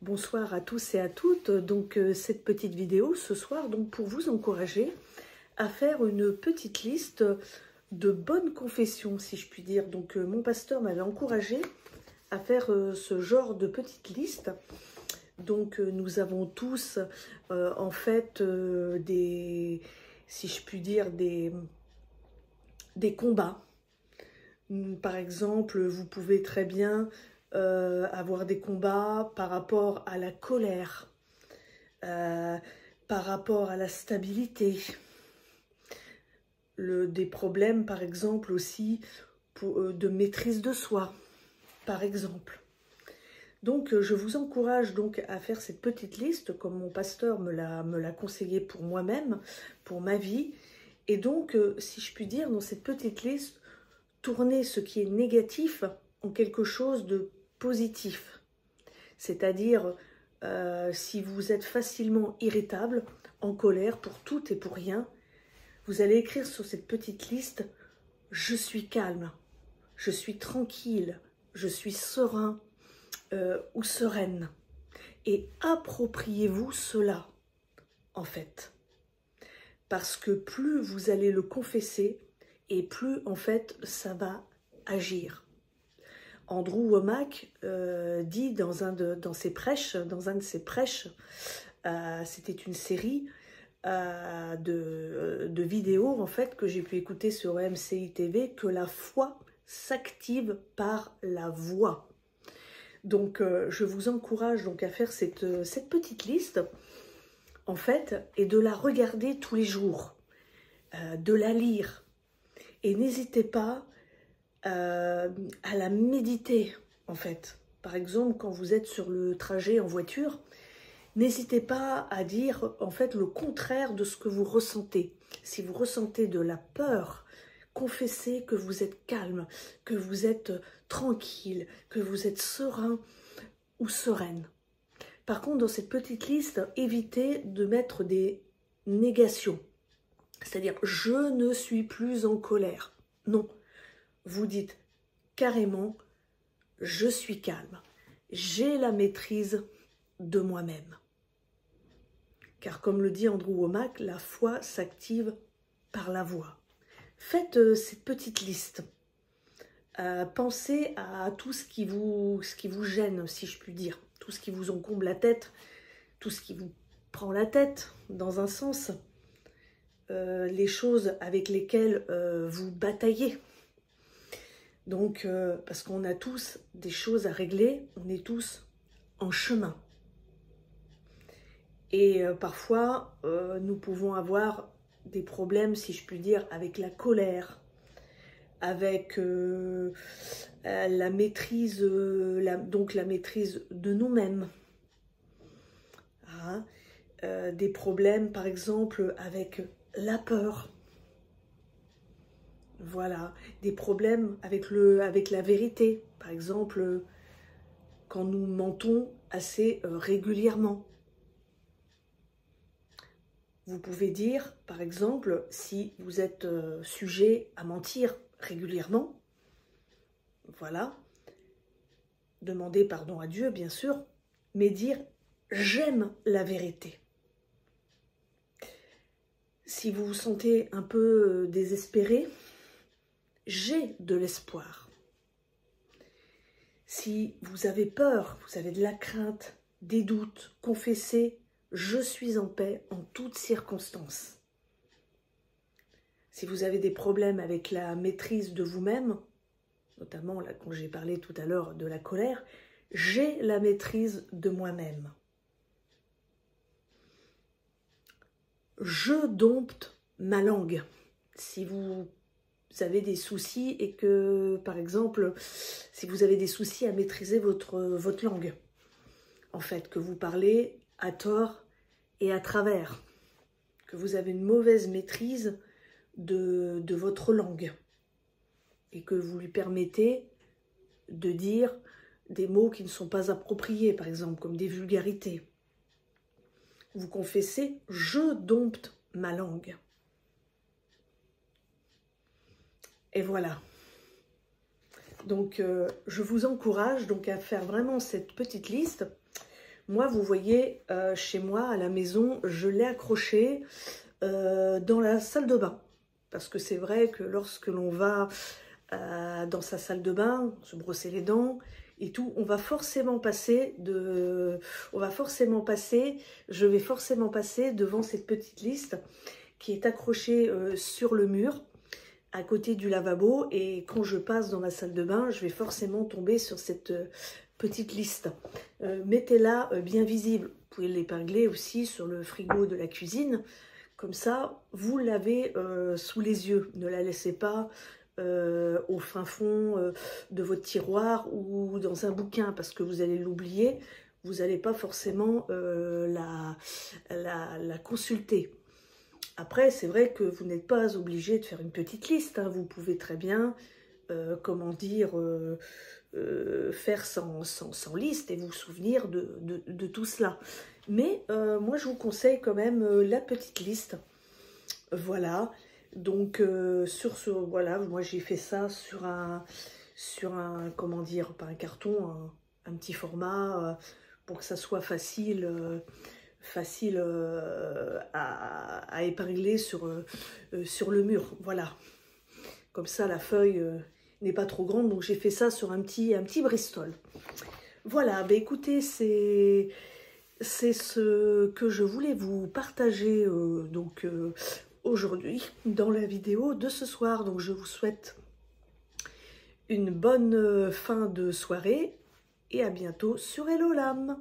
Bonsoir à tous et à toutes. Donc cette petite vidéo ce soir donc pour vous encourager à faire une petite liste de bonnes confessions, si je puis dire. Donc mon pasteur m'avait encouragé à faire ce genre de petite liste. Donc nous avons tous en fait si je puis dire, des combats. Par exemple, vous pouvez très bien avoir des combats par rapport à la colère, par rapport à la stabilité, des problèmes par exemple aussi de maîtrise de soi, par exemple. Donc je vous encourage donc à faire cette petite liste comme mon pasteur me l'a conseillé pour moi-même, pour ma vie. Et donc, si je puis dire, dans cette petite liste, tourner ce qui est négatif en quelque chose de positif. C'est-à-dire, si vous êtes facilement irritable, en colère pour tout et pour rien, vous allez écrire sur cette petite liste « Je suis calme, je suis tranquille, je suis serein ou sereine ». Et appropriez-vous cela, en fait. Parce que plus vous allez le confesser, et plus, en fait, ça va agir. Andrew Wommack dit dans un de ses prêches, c'était une série de vidéos en fait que j'ai pu écouter sur MCI TV, que la foi s'active par la voix. Donc je vous encourage donc à faire cette petite liste en fait et de la regarder tous les jours, de la lire, et n'hésitez pas à la méditer en fait. Par exemple, quand vous êtes sur le trajet en voiture, n'hésitez pas à dire en fait le contraire de ce que vous ressentez. Si vous ressentez de la peur, confessez que vous êtes calme, que vous êtes tranquille, que vous êtes serein ou sereine. Par contre, dans cette petite liste, évitez de mettre des négations. C'est-à-dire, je ne suis plus en colère. Non. Vous dites carrément, je suis calme, j'ai la maîtrise de moi-même. Car comme le dit Andrew Wommack, la foi s'active par la voix. Faites cette petite liste. Pensez à tout ce qui vous gêne, si je puis dire, tout ce qui vous encombre la tête, tout ce qui vous prend la tête, dans un sens, les choses avec lesquelles vous bataillez. Donc, parce qu'on a tous des choses à régler, on est tous en chemin. Et parfois, nous pouvons avoir des problèmes, si je puis dire, avec la colère, avec la maîtrise, donc la maîtrise de nous-mêmes. Hein, des problèmes, par exemple, avec la peur. Voilà, des problèmes avec la vérité. Par exemple, quand nous mentons assez régulièrement. Vous pouvez dire, par exemple, si vous êtes sujet à mentir régulièrement, voilà, demandez pardon à Dieu, bien sûr, mais dire « j'aime la vérité ». Si vous vous sentez un peu désespéré, j'ai de l'espoir. Si vous avez peur, vous avez de la crainte, des doutes, confessez « je suis en paix en toutes circonstances ». Si vous avez des problèmes avec la maîtrise de vous-même, notamment là, quand j'ai parlé tout à l'heure de la colère, j'ai la maîtrise de moi-même. Je dompte ma langue. Si vous avez des soucis et que, par exemple, si vous avez des soucis à maîtriser votre langue, en fait, que vous parlez à tort et à travers, que vous avez une mauvaise maîtrise de votre langue et que vous lui permettez de dire des mots qui ne sont pas appropriés, par exemple, comme des vulgarités. Vous confessez « je dompte ma langue ». Et voilà. Donc, je vous encourage donc à faire vraiment cette petite liste Moi, vous voyez, chez moi, à la maison, je l'ai accroché dans la salle de bain. Parce que c'est vrai que lorsque l'on va dans sa salle de bain, se brosser les dents et tout, je vais forcément passer devant cette petite liste qui est accrochée sur le mur, à côté du lavabo, et quand je passe dans ma salle de bain, je vais forcément tomber sur cette petite liste. Mettez-la bien visible. Vous pouvez l'épingler aussi sur le frigo de la cuisine. Comme ça, vous l'avez sous les yeux. Ne la laissez pas au fin fond de votre tiroir ou dans un bouquin, parce que vous allez l'oublier. Vous n'allez pas forcément la consulter. Après, c'est vrai que vous n'êtes pas obligé de faire une petite liste, hein. Vous pouvez très bien, comment dire, faire sans liste et vous souvenir de tout cela. Mais moi, je vous conseille quand même la petite liste. Voilà. Donc, voilà, moi j'ai fait ça sur un, comment dire, pas un carton, un petit format, pour que ça soit facile à épingler sur le mur. Voilà, comme ça la feuille n'est pas trop grande, donc j'ai fait ça sur un petit Bristol. Voilà, bah écoutez, c'est ce que je voulais vous partager aujourd'hui dans la vidéo de ce soir. Donc je vous souhaite une bonne fin de soirée et à bientôt sur Hello Lame.